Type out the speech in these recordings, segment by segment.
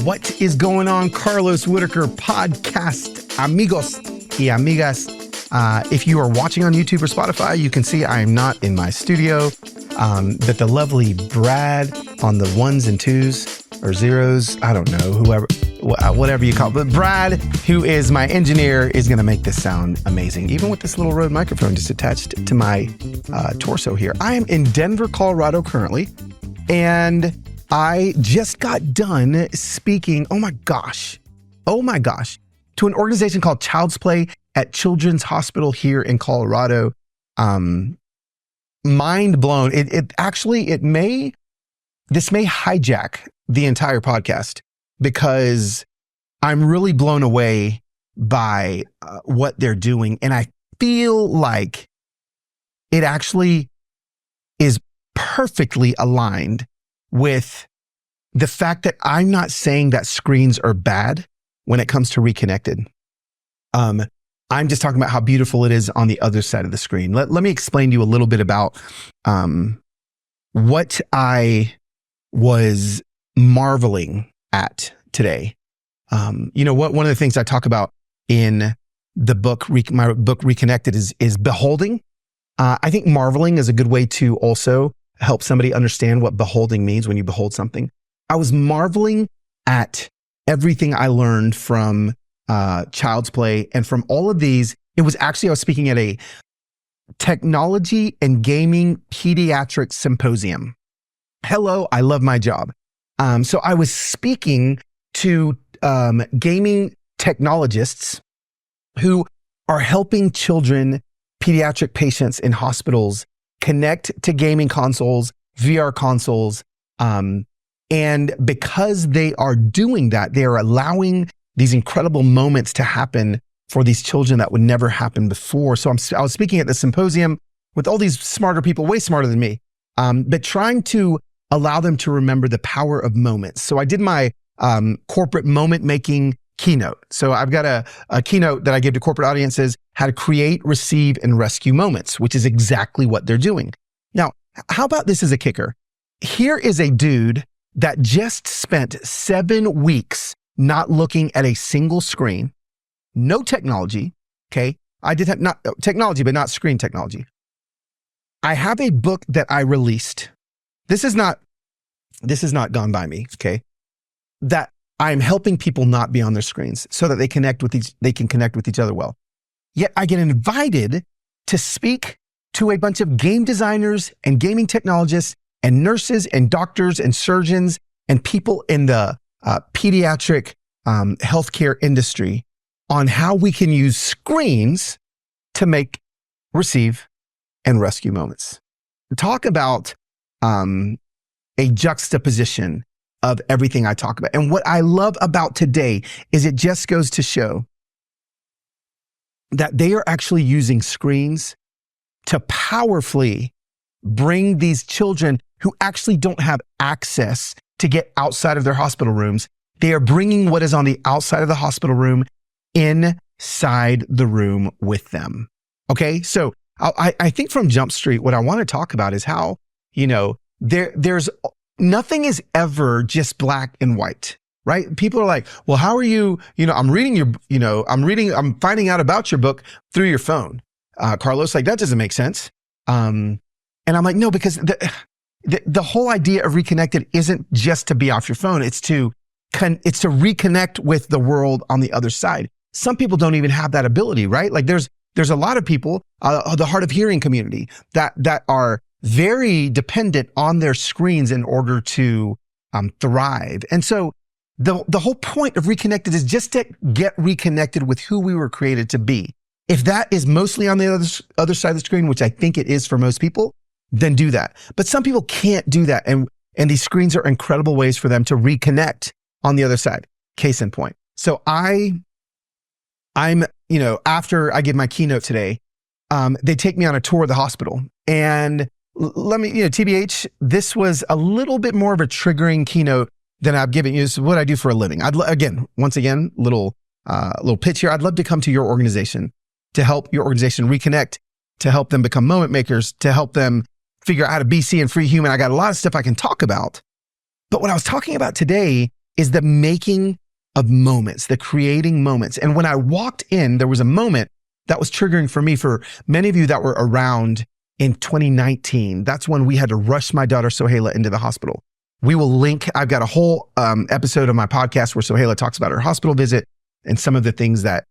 What is going on, Carlos Whittaker podcast amigos y amigas? If you are watching on YouTube or Spotify, you can see I am not in my studio, but the lovely Brad on the ones and twos or zeros, I don't know, whatever you call it. But Brad, who is my engineer, is going to make this sound amazing, even with this little Rode microphone just attached to my torso here. I am in Denver, Colorado currently, and I just got done speaking, oh my gosh, to an organization called Child's Play at Children's Hospital here in Colorado. Mind blown. This may hijack the entire podcast because I'm really blown away by what they're doing. And I feel like it actually is perfectly aligned with the fact that I'm not saying that screens are bad when it comes to Reconnected. I'm just talking about how beautiful it is on the other side of the screen. Let me explain to you a little bit about what I was marveling at today. One of the things I talk about in the book, my book Reconnected, is beholding. I think marveling is a good way to also help somebody understand what beholding means when you behold something. I was marveling at everything I learned from Child's Play and from all of these. I was speaking at a technology and gaming pediatric symposium. Hello, I love my job. So I was speaking to gaming technologists who are helping children, pediatric patients in hospitals connect to gaming consoles, VR consoles. And because they are doing that, they are allowing these incredible moments to happen for these children that would never happen before. So I was speaking at the symposium with all these smarter people, way smarter than me, but trying to allow them to remember the power of moments. So I did my corporate moment making keynote. So I've got a keynote that I give to corporate audiences, how to create, receive, and rescue moments, which is exactly what they're doing. Now, how about this as a kicker? Here is a dude that just spent 7 weeks not looking at a single screen, no technology, okay? I did have not technology, but not screen technology. I have a book that I released. This has not gone by me, okay? That I'm helping people not be on their screens so that they can connect with each other well. Yet I get invited to speak to a bunch of game designers and gaming technologists and nurses and doctors and surgeons and people in the pediatric healthcare industry on how we can use screens to make, receive, and rescue moments. Talk about a juxtaposition of everything I talk about. And what I love about today is it just goes to show that they are actually using screens to powerfully bring these children who actually don't have access to get outside of their hospital rooms. They are bringing what is on the outside of the hospital room inside the room with them. Okay, so I think from Jump Street, what I want to talk about is how, there's nothing is ever just black and white, right? People are like, well, how are you, I'm finding out about your book through your phone. Carlos, like, that doesn't make sense. And I'm like, no, because the whole idea of Reconnected isn't just to be off your phone. It's to reconnect with the world on the other side. Some people don't even have that ability, right? Like there's a lot of people, the hard of hearing community that are very dependent on their screens in order to thrive. And so the whole point of Reconnected is just to get reconnected with who we were created to be. If that is mostly on the other side of the screen, which I think it is for most people, then do that. But some people can't do that. And these screens are incredible ways for them to reconnect on the other side. Case in point. So I'm, after I give my keynote today, they take me on a tour of the hospital. And let me, TBH, this was a little bit more of a triggering keynote than I've given you. This is what I do for a living. Once again, little pitch here. I'd love to come to your organization to help your organization reconnect, to help them become moment makers, to help them figure out how to be, see, and free human. I got a lot of stuff I can talk about. But what I was talking about today is the making of moments, the creating moments. And when I walked in, there was a moment that was triggering for me. For many of you that were around in 2019, that's when we had to rush my daughter Sohaila into the hospital. We will link, I've got a whole episode of my podcast where Sohaila talks about her hospital visit and some of the things that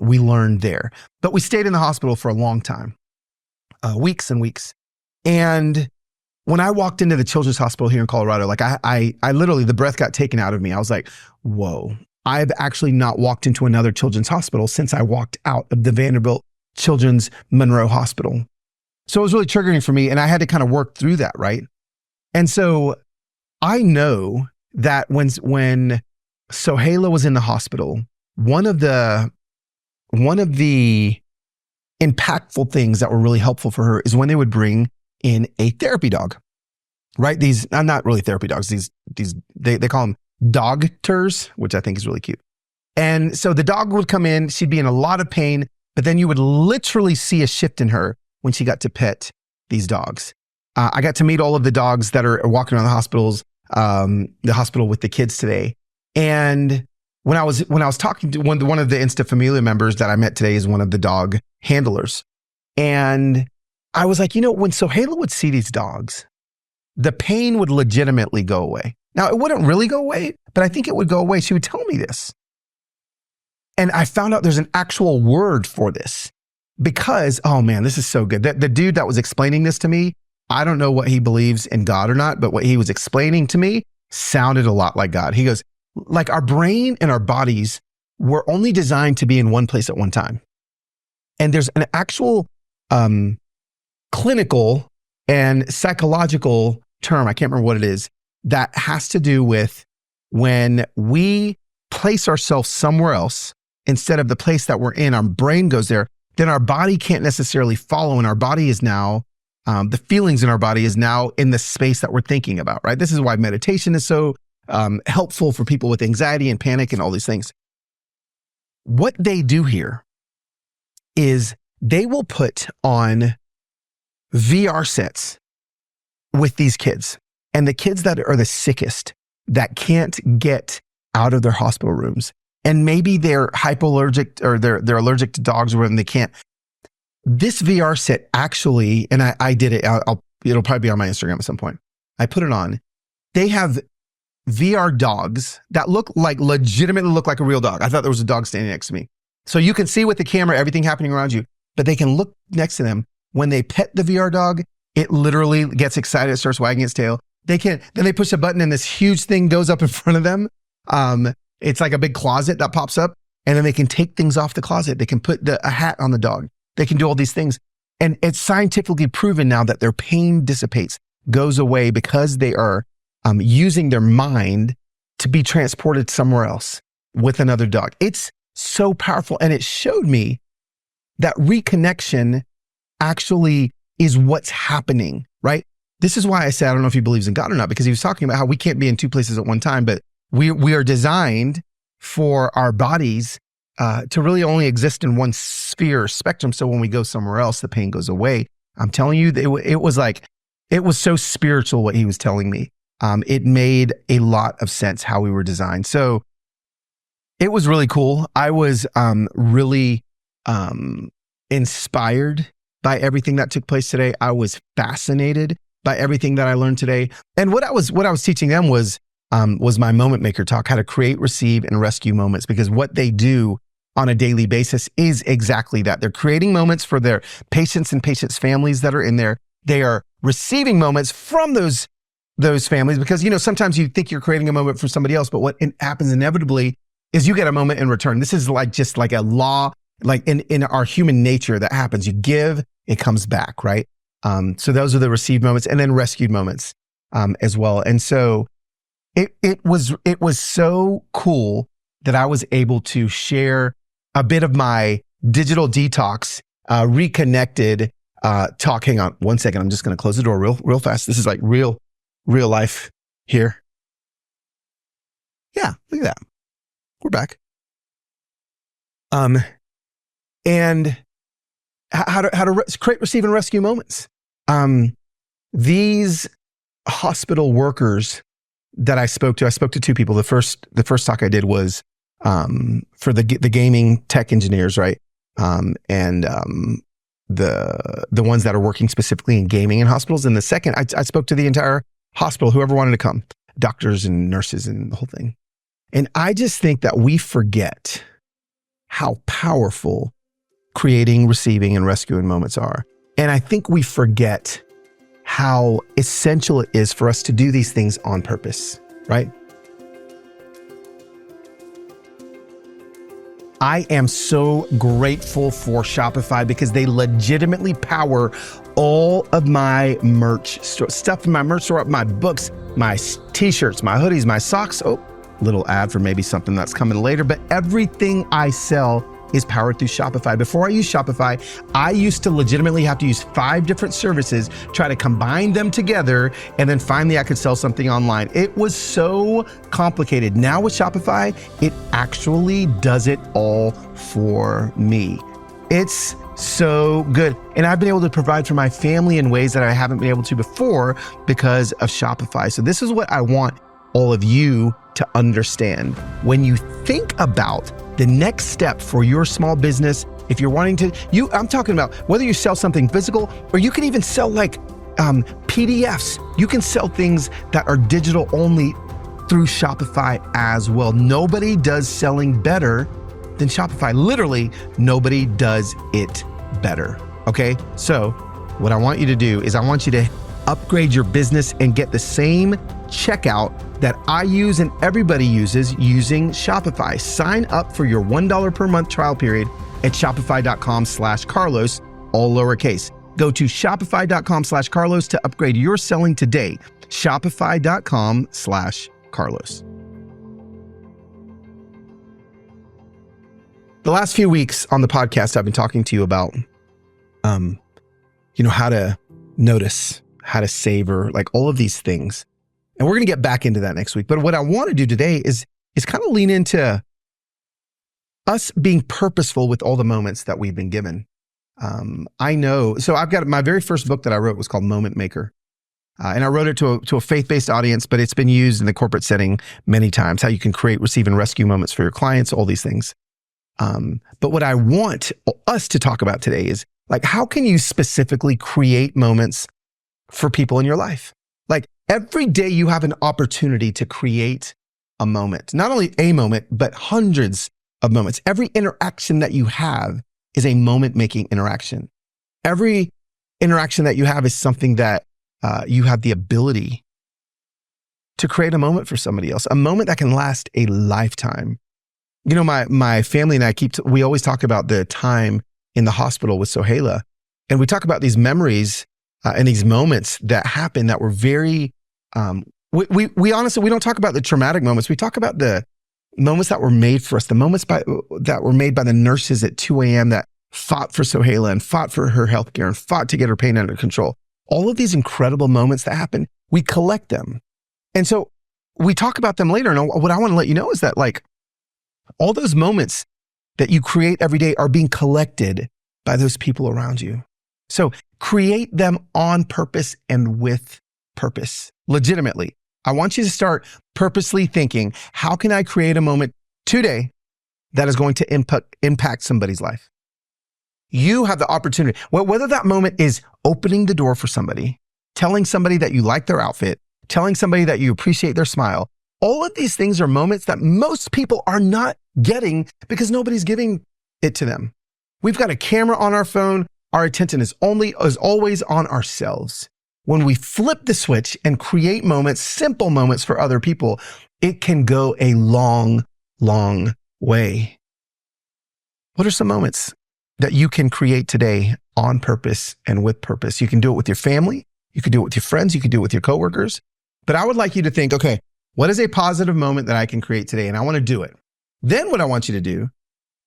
we learned there. But we stayed in the hospital for a long time, weeks and weeks. And when I walked into the children's hospital here in Colorado, like I literally, the breath got taken out of me. I was like, whoa, I've actually not walked into another children's hospital since I walked out of the Vanderbilt Children's Monroe Hospital. So it was really triggering for me, and I had to kind of work through that, right? And so I know that when Sohaila was in the hospital, one of the impactful things that were really helpful for her is when they would bring in a therapy dog, right? These, not really therapy dogs. They call them dogters, which I think is really cute. And so the dog would come in, she'd be in a lot of pain, but then you would literally see a shift in her when she got to pet these dogs. I got to meet all of the dogs that are walking around the hospital with the kids today. And when I was talking to one of the Insta Familia members that I met today is one of the dog handlers. And I was like, when Sohaila would see these dogs, the pain would legitimately go away. Now, it wouldn't really go away, but I think it would go away. She would tell me this. And I found out there's an actual word for this because, oh man, this is so good. The dude that was explaining this to me, I don't know what he believes in God or not, but what he was explaining to me sounded a lot like God. He goes, like our brain and our bodies were only designed to be in one place at one time. And there's an actual clinical and psychological term, I can't remember what it is, that has to do with when we place ourselves somewhere else instead of the place that we're in, our brain goes there, then our body can't necessarily follow, and our body is now, the feelings in our body is now in the space that we're thinking about, right? This is why meditation is so helpful for people with anxiety and panic and all these things. What they do here is they will put on VR sets with these kids, and the kids that are the sickest, that can't get out of their hospital rooms, and maybe they're hypoallergic or they're allergic to dogs or whatever, and they can't. This VR set actually, and I did it, it'll probably be on my Instagram at some point. I put it on. They have VR dogs that legitimately look like a real dog. I thought there was a dog standing next to me. So you can see with the camera, everything happening around you, but they can look next to them. When they pet the VR dog, it literally gets excited, it starts wagging its tail. Then they push a button and this huge thing goes up in front of them. It's like a big closet that pops up, and then they can take things off the closet. They can put a hat on the dog. They can do all these things. And it's scientifically proven now that their pain dissipates, goes away because they are using their mind to be transported somewhere else with another dog. It's so powerful. And it showed me that reconnection actually is what's happening, right? This is why I said, I don't know if he believes in God or not, because he was talking about how we can't be in two places at one time, but we are designed for our bodies to really only exist in one sphere or spectrum. So when we go somewhere else, the pain goes away. I'm telling you, it was so spiritual what he was telling me. It made a lot of sense how we were designed. So it was really cool. I was really inspired by everything that took place today. I was fascinated by everything that I learned today. And what I was teaching them was my moment maker talk, how to create, receive, and rescue moments, because what they do on a daily basis is exactly that. They're creating moments for their patients and patients' families that are in there. They are receiving moments from those families, because, sometimes you think you're creating a moment for somebody else, but what happens inevitably is you get a moment in return. This is just like a law, like in our human nature that happens. You give, it comes back, right? So those are the received moments, and then rescued moments as well. And so it was so cool that I was able to share a bit of my digital detox, reconnected talk. Hang on one second. I'm just going to close the door real fast. This is like real life here. Yeah, look at that. We're back. And how to create, receive, and rescue moments. These hospital workers that I spoke to two people. The first talk I did was for the gaming tech engineers, right? The ones that are working specifically in gaming in hospitals. And the second, I spoke to the entire hospital, whoever wanted to come, doctors and nurses and the whole thing. And I just think that we forget how powerful creating, receiving, and rescuing moments are. And I think we forget how essential it is for us to do these things on purpose, right? I am so grateful for Shopify because they legitimately power all of my merch stuff in my merch store, my books, my t-shirts, my hoodies, my socks. Oh, little ad for maybe something that's coming later, but everything I sell is powered through Shopify. Before I use Shopify, I used to legitimately have to use 5 different services, try to combine them together, and then finally I could sell something online. It was so complicated. Now with Shopify, it actually does it all for me. It's so good. And I've been able to provide for my family in ways that I haven't been able to before because of Shopify. So this is what I want all of you to understand. When you think about the next step for your small business, if you're wanting to, I'm talking about whether you sell something physical or you can even sell like PDFs. You can sell things that are digital only through Shopify as well. Nobody does selling better than Shopify. Literally, nobody does it better. Okay, so what I want you to do is I want you to upgrade your business and get the same checkout that I use and everybody uses using Shopify. Sign up for your $1 per month trial period at shopify.com/Carlos, all lowercase. Go to shopify.com/Carlos to upgrade your selling today. Shopify.com/Carlos. The last few weeks on the podcast, I've been talking to you about, how to notice, how to savor, like all of these things. And we're going to get back into that next week. But what I want to do today is kind of lean into us being purposeful with all the moments that we've been given. I know, so I've got my very first book that I wrote was called Moment Maker. And I wrote it to a faith-based audience, but it's been used in the corporate setting many times, how you can create, receive, and rescue moments for your clients, all these things. But what I want us to talk about today is like, how can you specifically create moments for people in your life? Like every day you have an opportunity to create a moment, not only a moment, but hundreds of moments. Every interaction that you have is a moment-making interaction. Every interaction that you have is something that you have the ability to create a moment for somebody else, a moment that can last a lifetime. You know, my family and I we always talk about the time in the hospital with Sohaila, and we talk about these memories and these moments that happened that were very, we honestly, we don't talk about the traumatic moments. We talk about the moments that were made for us, the moments that were made by the nurses at 2 a.m. that fought for Sohaila and fought for her healthcare and fought to get her pain under control. All of these incredible moments that happen, we collect them. And so we talk about them later. And what I want to let you know is that like all those moments that you create every day are being collected by those people around you. So create them on purpose and with purpose, legitimately. I want you to start purposely thinking, how can I create a moment today that is going to impact somebody's life? You have the opportunity, whether that moment is opening the door for somebody, telling somebody that you like their outfit, telling somebody that you appreciate their smile. All of these things are moments that most people are not getting because nobody's giving it to them. We've got a camera on our phone. Our attention is always on ourselves. When we flip the switch and create moments, simple moments for other people, it can go a long, long way. What are some moments that you can create today on purpose and with purpose? You can do it with your family. You can do it with your friends. You can do it with your coworkers. But I would like you to think, okay, what is a positive moment that I can create today? And I want to do it. Then what I want you to do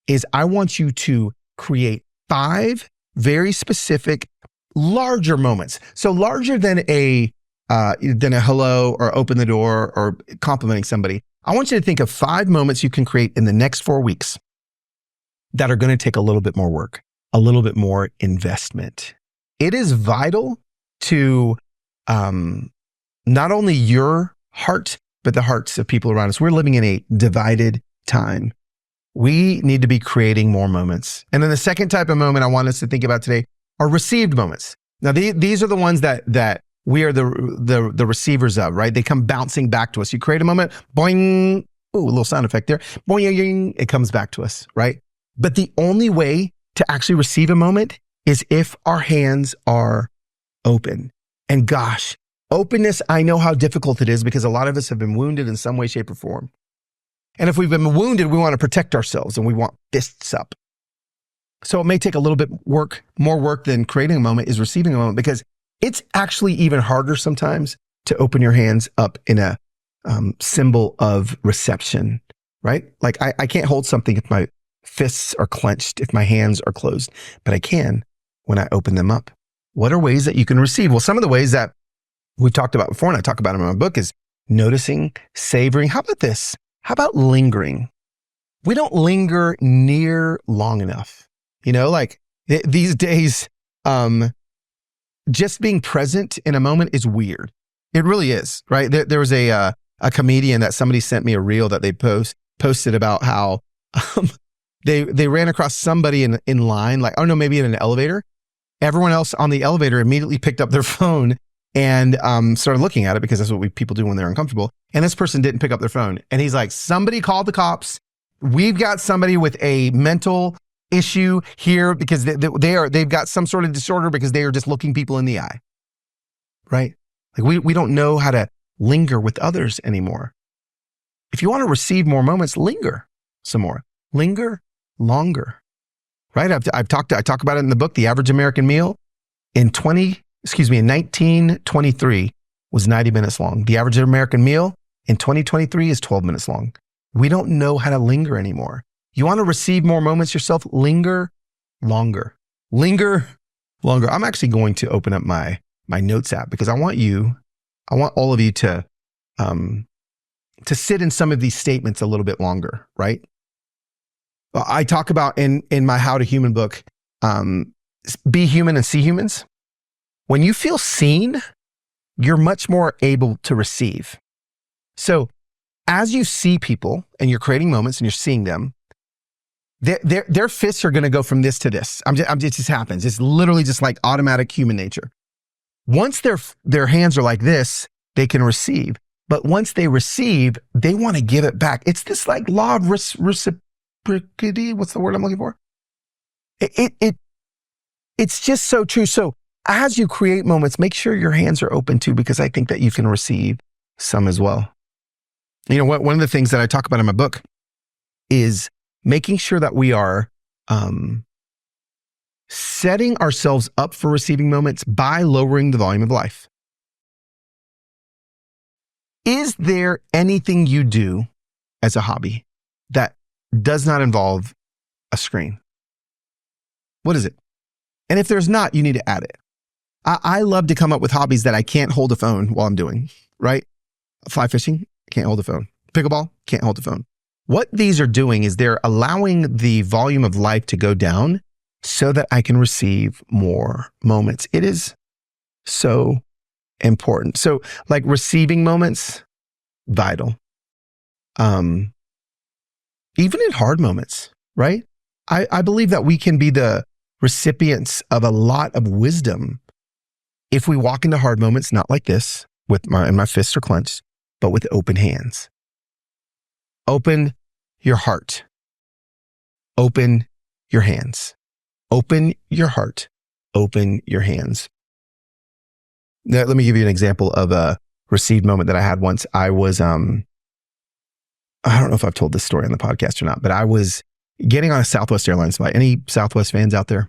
is I want you to create 5 very specific, larger moments. So larger than a hello or open the door or complimenting somebody. I want you to think of 5 moments you can create in the next 4 weeks that are going to take a little bit more work, a little bit more investment. It is vital to not only your heart, but the hearts of people around us. We're living in a divided time. We need to be creating more moments. And then the second type of moment I want us to think about today are received moments. Now, these are the ones that we are the receivers of, right? They come bouncing back to us. You create a moment, boing, ooh, a little sound effect there, boing, it comes back to us, right? But the only way to actually receive a moment is if our hands are open. And gosh, openness, I know how difficult it is because a lot of us have been wounded in some way, shape, or form. And if we've been wounded, we want to protect ourselves and we want fists up. So it may take a little bit more work than creating a moment is receiving a moment, because it's actually even harder sometimes to open your hands up in a symbol of reception, right? Like I can't hold something if my fists are clenched, if my hands are closed, but I can when I open them up. What are ways that you can receive? Well, some of the ways that we've talked about before, and I talk about them in my book, is noticing, savoring. How about this? How about lingering? We don't linger near long enough. You know, like these days, just being present in a moment is weird. It really is, right? There was a comedian that somebody sent me a reel that they posted about how they ran across somebody in line, like, oh no, maybe in an elevator. Everyone else on the elevator immediately picked up their phone and started looking at it, because that's what people do when they're uncomfortable. And this person didn't pick up their phone. And he's like, somebody called the cops. We've got somebody with a mental issue here because they've got some sort of disorder because they are just looking people in the eye, right? Like we don't know how to linger with others anymore. If you want to receive more moments, linger some more. Linger longer, right? I talk about it in the book. The average American meal in 1923 was 90 minutes long. The average American meal in 2023 is 12 minutes long. We don't know how to linger anymore. You want to receive more moments yourself? Linger longer. Linger longer. I'm actually going to open up my notes app because I want all of you to sit in some of these statements a little bit longer, right? I talk about in my How to Human book, be human and see humans. When you feel seen, you're much more able to receive. So as you see people and you're creating moments and you're seeing them, their fists are going to go from this to this. It just happens. It's literally just like automatic human nature. Once their hands are like this, they can receive. But once they receive, they want to give it back. It's this like law of reciprocity. What's the word I'm looking for? It's just so true. So as you create moments, make sure your hands are open too, because I think that you can receive some as well. You know what? One of the things that I talk about in my book is making sure that we are setting ourselves up for receiving moments by lowering the volume of life. Is there anything you do as a hobby that does not involve a screen? What is it? And if there's not, you need to add it. I love to come up with hobbies that I can't hold a phone while I'm doing, right? Fly fishing, can't hold a phone. Pickleball, can't hold a phone. What these are doing is they're allowing the volume of life to go down so that I can receive more moments. It is so important. So like receiving moments, vital. Even in hard moments, right? I believe that we can be the recipients of a lot of wisdom if we walk into hard moments, not like this, and my fists are clenched, but with open hands. Open your heart. Open your hands. Open your heart. Open your hands. Now, let me give you an example of a received moment that I had once. I was, I don't know if I've told this story on the podcast or not, but I was getting on a Southwest Airlines flight. Any Southwest fans out there?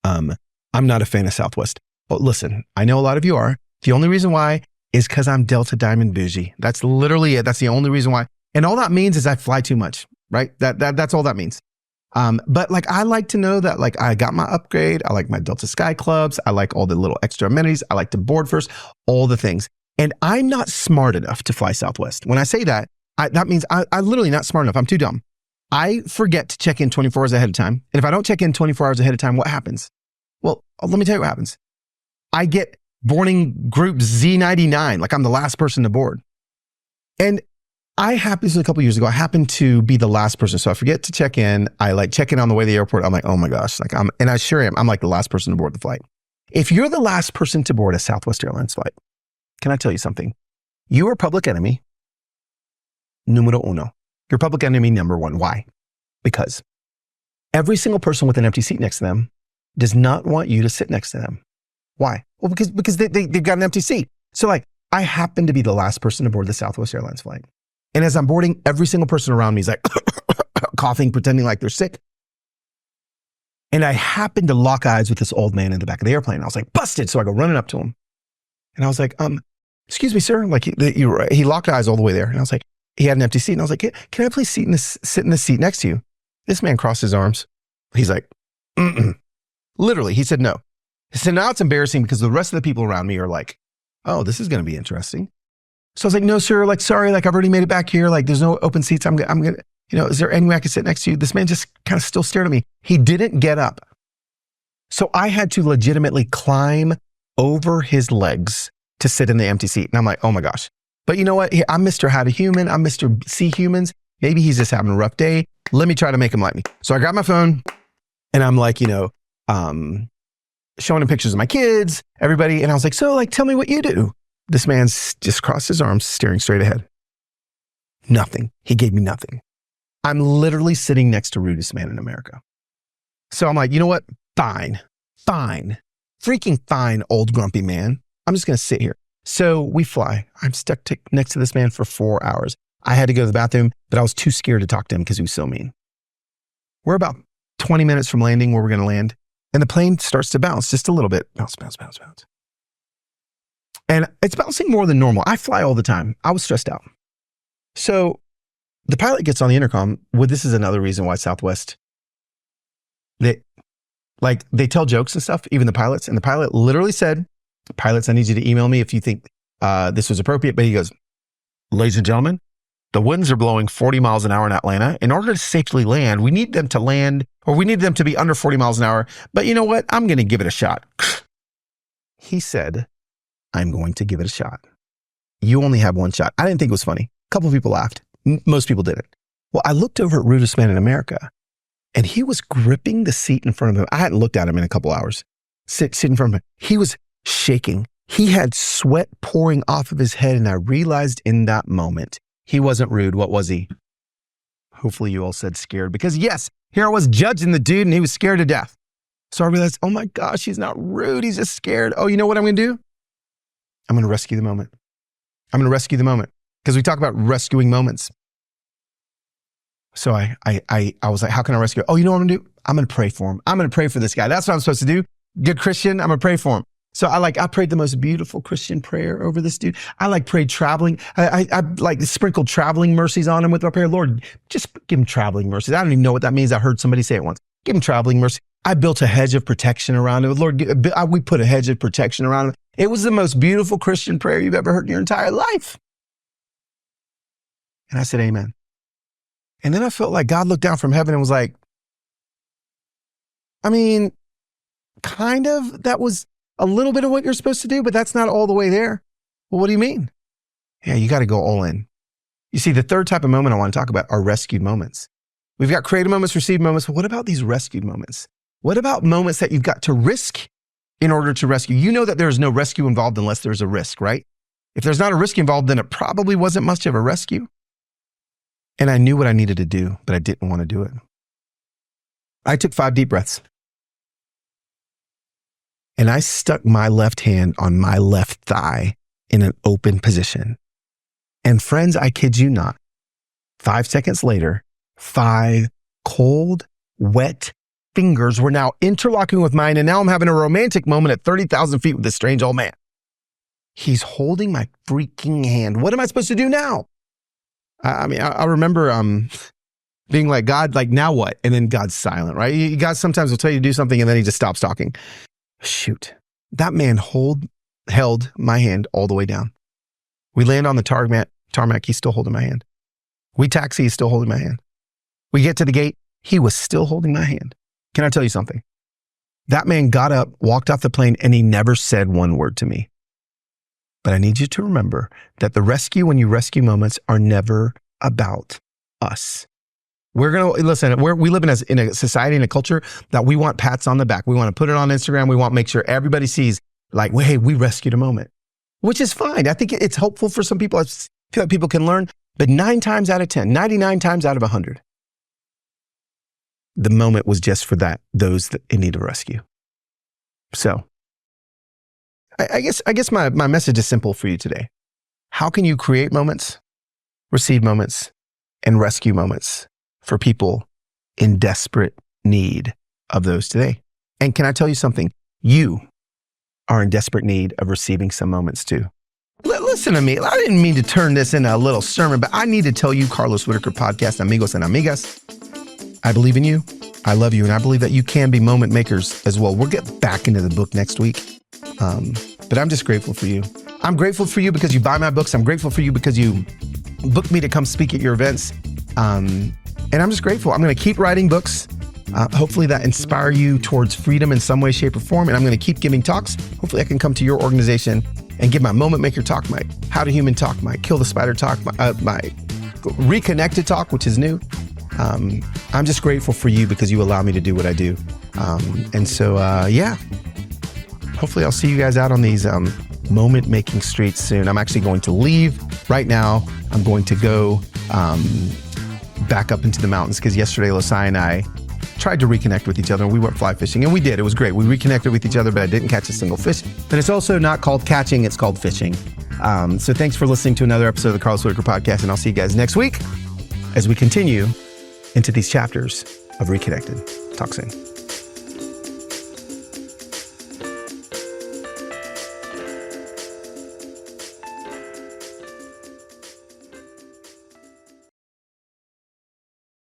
I'm not a fan of Southwest. But listen, I know a lot of you are. The only reason why is because I'm Delta Diamond bougie. That's literally it. That's the only reason why. And all that means is I fly too much, right? That's all that means. But like, I like to know that like I got my upgrade. I like my Delta Sky Clubs. I like all the little extra amenities. I like to board first, all the things. And I'm not smart enough to fly Southwest. When I say that, that means I'm literally not smart enough. I'm too dumb. I forget to check in 24 hours ahead of time. And if I don't check in 24 hours ahead of time, what happens? Well, let me tell you what happens. I get boarding group Z99, like I'm the last person to board. And this was a couple years ago, I happened to be the last person. So I forget to check in. I like check in on the way to the airport. I'm like, oh my gosh. And I sure am. I'm like the last person to board the flight. If you're the last person to board a Southwest Airlines flight, can I tell you something? You are public enemy numero uno. You're public enemy number one. Why? Because every single person with an empty seat next to them does not want you to sit next to them. Why? Well, because they've got an empty seat. So like, I happen to be the last person to board the Southwest Airlines flight. And as I'm boarding, every single person around me is like coughing, pretending like they're sick. And I happened to lock eyes with this old man in the back of the airplane. I was like, busted. So I go running up to him. And I was like, excuse me, sir. Like he locked eyes all the way there. And I was like, he had an empty seat. And I was like, can I please sit in this seat next to you? This man crossed his arms. He's like, mm-mm. Literally, he said no. He said, now it's embarrassing because the rest of the people around me are like, oh, this is going to be interesting. So I was like, no, sir, like, sorry, like I've already made it back here. Like there's no open seats. I'm going to, is there any way I could sit next to you? This man just kind of still stared at me. He didn't get up. So I had to legitimately climb over his legs to sit in the empty seat. And I'm like, oh my gosh. But you know what? I'm Mr. How to Human. I'm Mr. See Humans. Maybe he's just having a rough day. Let me try to make him like me. So I got my phone and I'm like, showing him pictures of my kids, everybody. And I was like, so like, tell me what you do. This man's just crossed his arms, staring straight ahead. Nothing. He gave me nothing. I'm literally sitting next to rudest man in America. So I'm like, you know what? Fine. Freaking fine, old grumpy man. I'm just going to sit here. So we fly. I'm stuck next to this man for 4 hours. I had to go to the bathroom, but I was too scared to talk to him because he was so mean. We're about 20 minutes from landing where we're going to land. And the plane starts to bounce just a little bit. Bounce. And it's bouncing more than normal. I fly all the time. I was stressed out. So the pilot gets on the intercom. Well, this is another reason why Southwest, they tell jokes and stuff, even the pilots. And the pilot literally said, pilots, I need you to email me if you think this was appropriate. But he goes, ladies and gentlemen, the winds are blowing 40 miles an hour in Atlanta. In order to safely land, we need them to land, or we need them to be under 40 miles an hour. But you know what? I'm going to give it a shot. He said, I'm going to give it a shot. You only have one shot. I didn't think it was funny. A couple of people laughed. Most people didn't. Well, I looked over at Rudest Man in America, and he was gripping the seat in front of him. I hadn't looked at him in a couple hours. Sit in front of him. He was shaking. He had sweat pouring off of his head, and I realized in that moment, he wasn't rude. What was he? Hopefully you all said scared, because yes, here I was judging the dude and he was scared to death. So I realized, oh my gosh, he's not rude. He's just scared. Oh, you know what I'm going to do? I'm going to rescue the moment. I'm going to rescue the moment, because we talk about rescuing moments. So I was like, how can I rescue? Oh, you know what I'm going to do? I'm going to pray for him. I'm going to pray for this guy. That's what I'm supposed to do. Good Christian. I'm going to pray for him. So I prayed the most beautiful Christian prayer over this dude. I prayed traveling. I sprinkled traveling mercies on him with my prayer. Lord, just give him traveling mercies. I don't even know what that means. I heard somebody say it once. Give him traveling mercy. I built a hedge of protection around him. Lord, we put a hedge of protection around him. It was the most beautiful Christian prayer you've ever heard in your entire life. And I said, amen. And then I felt like God looked down from heaven and was like, kind of, that was a little bit of what you're supposed to do, but that's not all the way there. Well, what do you mean? Yeah, you got to go all in. You see, the third type of moment I want to talk about are rescued moments. We've got creative moments, received moments, but what about these rescued moments? What about moments that you've got to risk in order to rescue? You know that there's no rescue involved unless there's a risk, right? If there's not a risk involved, then it probably wasn't much of a rescue. And I knew what I needed to do, but I didn't want to do it. I took 5 deep breaths. And I stuck my left hand on my left thigh in an open position. And friends, I kid you not, 5 seconds later, 5 cold, wet fingers were now interlocking with mine. And now I'm having a romantic moment at 30,000 feet with this strange old man. He's holding my freaking hand. What am I supposed to do now? I remember being like, God, like, now what? And then God's silent, right? God sometimes will tell you to do something and then he just stops talking. Shoot, that man held my hand all the way down. We land on the tarmac, he's still holding my hand. We taxi, he's still holding my hand. We get to the gate, he was still holding my hand. Can I tell you something? That man got up, walked off the plane, and he never said one word to me. But I need you to remember that the rescue, when you rescue moments, are never about us. We live in a society and a culture that we want pats on the back. We want to put it on Instagram. We want to make sure everybody sees like, well, hey, we rescued a moment, which is fine. I think it's hopeful for some people. I feel like people can learn, but 9 times out of 10, 99 times out of 100, the moment was just for those that in need of rescue. So I guess my message is simple for you today. How can you create moments, receive moments, and rescue moments for people in desperate need of those today? And can I tell you something? You are in desperate need of receiving some moments too. Listen to me. I didn't mean to turn this into a little sermon, but I need to tell you, Carlos Whittaker podcast, amigos and amigas, I believe in you. I love you. And I believe that you can be moment makers as well. We'll get back into the book next week. But I'm just grateful for you. I'm grateful for you because you buy my books. I'm grateful for you because you book me to come speak at your events. And I'm just grateful. I'm going to keep writing books. Hopefully that inspire you towards freedom in some way, shape, or form. And I'm going to keep giving talks. Hopefully I can come to your organization and give my Moment Maker talk, my How to Human talk, my Kill the Spider talk, my Reconnected talk, which is new. I'm just grateful for you because you allow me to do what I do. And so, hopefully I'll see you guys out on these moment making streets soon. I'm actually going to leave right now. I'm going to go back up into the mountains because yesterday Losai and I tried to reconnect with each other and we went fly fishing, and we did. It was great. We reconnected with each other, but I didn't catch a single fish. And it's also not called catching, it's called fishing. So thanks for listening to another episode of the Carlos Whittaker podcast, and I'll see you guys next week as we continue into these chapters of Reconnected. Talk soon.